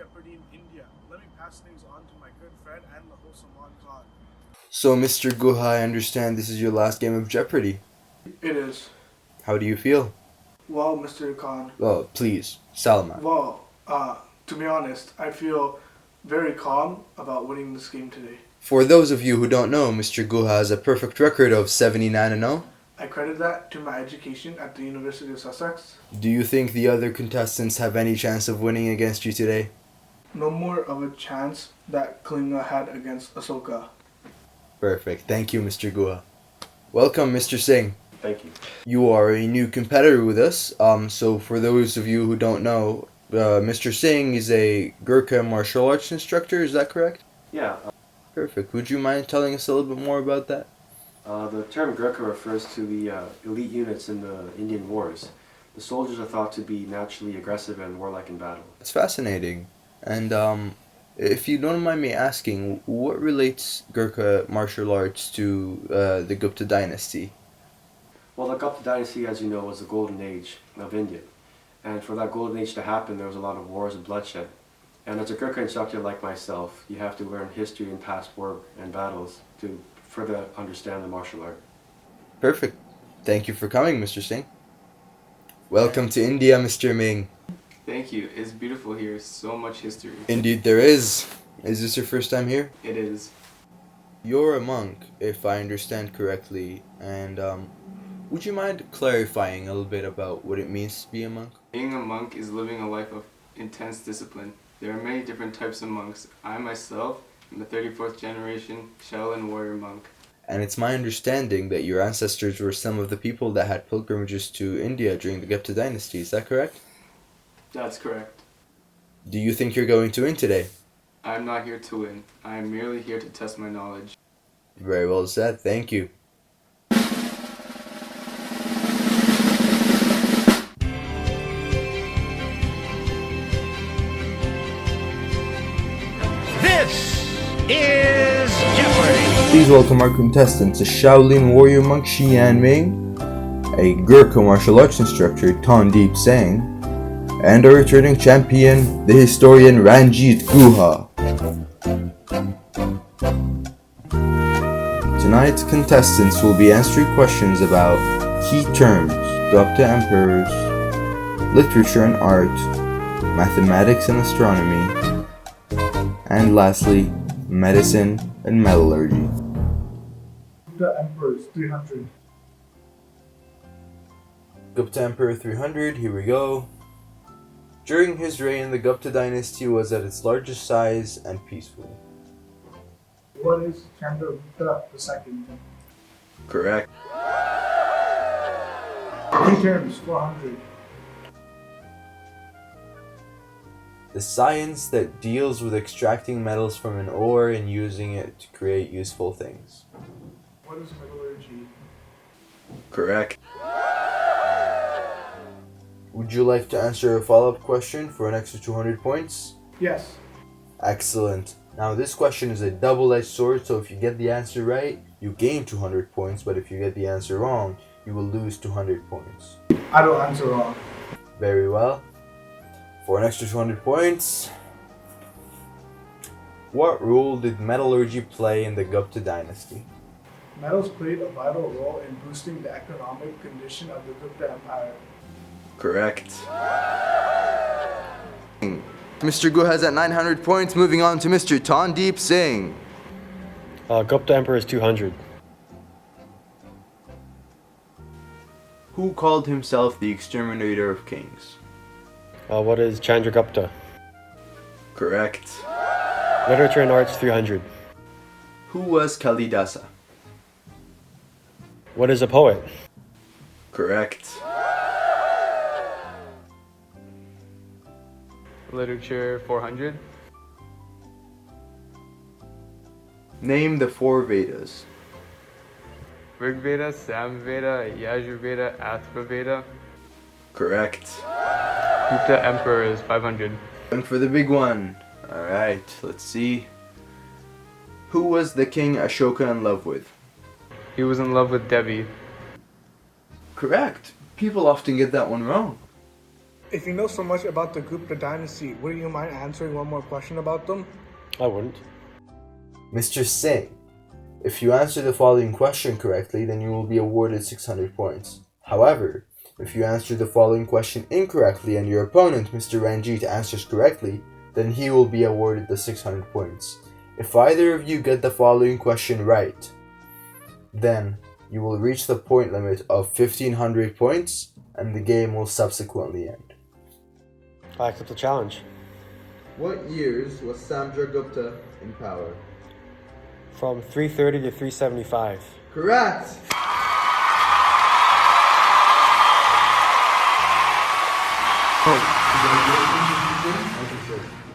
Jeopardy in India. Let me pass things on to my good friend and the wholesome Khan. So, Mr. Guha, I understand this is your last game of Jeopardy. It is. How do you feel? Well, Mr. Khan. Well, please, Salman. Well, to be honest, I feel very calm about winning this game today. For those of you who don't know, Mr. Guha has a perfect record of 79-0. I credit that to my education at the University of Sussex. Do you think the other contestants have any chance of winning against you today? No more of a chance that Kalinga had against Ahsoka. Perfect. Thank you, Mr. Guha. Welcome, Mr. Singh. Thank you. You are a new competitor with us. So for those of you who don't know, Mr. Singh is a Gurkha martial arts instructor. Is that correct? Yeah. Perfect. Would you mind telling us a little bit more about that? The term Gurkha refers to the elite units in the Indian wars. The soldiers are thought to be naturally aggressive and warlike in battle. It's fascinating. And if you don't mind me asking, what relates Gurkha martial arts to the Gupta dynasty? Well, the Gupta dynasty, as you know, was the golden age of India. And for that golden age to happen, there was a lot of wars and bloodshed. And as a Gurkha instructor like myself, you have to learn history and past war and battles to further understand the martial art. Perfect. Thank you for coming, Mr. Singh. Welcome to India, Mr. Ming. Thank you. It's beautiful here. So much history. Indeed there is. Is this your first time here? It is. You're a monk, if I understand correctly, and would you mind clarifying a little bit about what it means to be a monk? Being a monk is living a life of intense discipline. There are many different types of monks. I myself am a 34th generation Shaolin warrior monk. And it's my understanding that your ancestors were some of the people that had pilgrimages to India during the Gupta dynasty, is that correct? That's correct. Do you think you're going to win today? I'm not here to win. I am merely here to test my knowledge. Very well said, thank you. This is Jeopardy! Please welcome our contestants, a Shaolin warrior monk Xian Ming, a Gurkha martial arts instructor Tandeep Singh, and our returning champion, the historian Ranjit Guha. Tonight's contestants will be answering questions about key terms, Gupta emperors, literature and art, mathematics and astronomy, and lastly, medicine and metallurgy. The Emperor's 300. Gupta Emperor 300, here we go. During his reign, the Gupta dynasty was at its largest size and peaceful. What is Chandragupta II? Correct. Key terms 400. The science that deals with extracting metals from an ore and using it to create useful things. What is metallurgy? Correct. Would you like to answer a follow-up question for an extra 200 points? Yes. Excellent. Now this question is a double-edged sword, so if you get the answer right, you gain 200 points, but if you get the answer wrong, you will lose 200 points. I don't answer wrong. Very well. For an extra 200 points, what role did metallurgy play in the Gupta dynasty? Metals played a vital role in boosting the economic condition of the Gupta Empire. Correct. Mr. Guha has at 900 points, moving on to Mr. Tandeep Singh. Gupta Emperor is 200. Who called himself the exterminator of kings? What is Chandragupta? Correct. Literature and arts 300. Who was Kalidasa? What is a poet? Correct. Literature 400. Name the four Vedas. Rig Veda, Sam Veda, Yajur Veda, Athva Veda. Correct. Gupta Emperor is 500. And for the big one. Alright, let's see. Who was the king Ashoka in love with? He was in love with Devi. Correct. People often get that one wrong. If you know so much about the Gupta dynasty, would you mind answering one more question about them? I wouldn't. Mr. Singh, if you answer the following question correctly, then you will be awarded 600 points. However, if you answer the following question incorrectly and your opponent, Mr. Ranjit, answers correctly, then he will be awarded the 600 points. If either of you get the following question right, then you will reach the point limit of 1500 points and the game will subsequently end. I accept the challenge. What years was Samdragupta in power? From 330 to 375. Correct!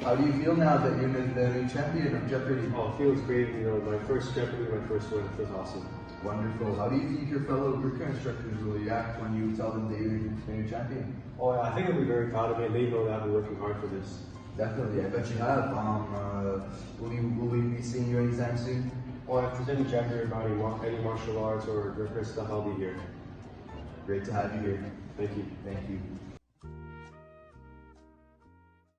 How do you feel now that you're the new champion of Jeopardy? Oh, it feels great. My first Jeopardy, my first win. It feels awesome. Wonderful. How do you think your fellow Gurkha instructors will react when you tell them that you're the new champion? Oh, yeah, I think they'll be very proud of me. They know that I've been working hard for this. Definitely, I bet you have. Will we be seeing you anytime soon? Oh, if there's any Jeopardy about any martial arts or Gurkha stuff, I'll be here. Great to have you here. Thank you. Thank you.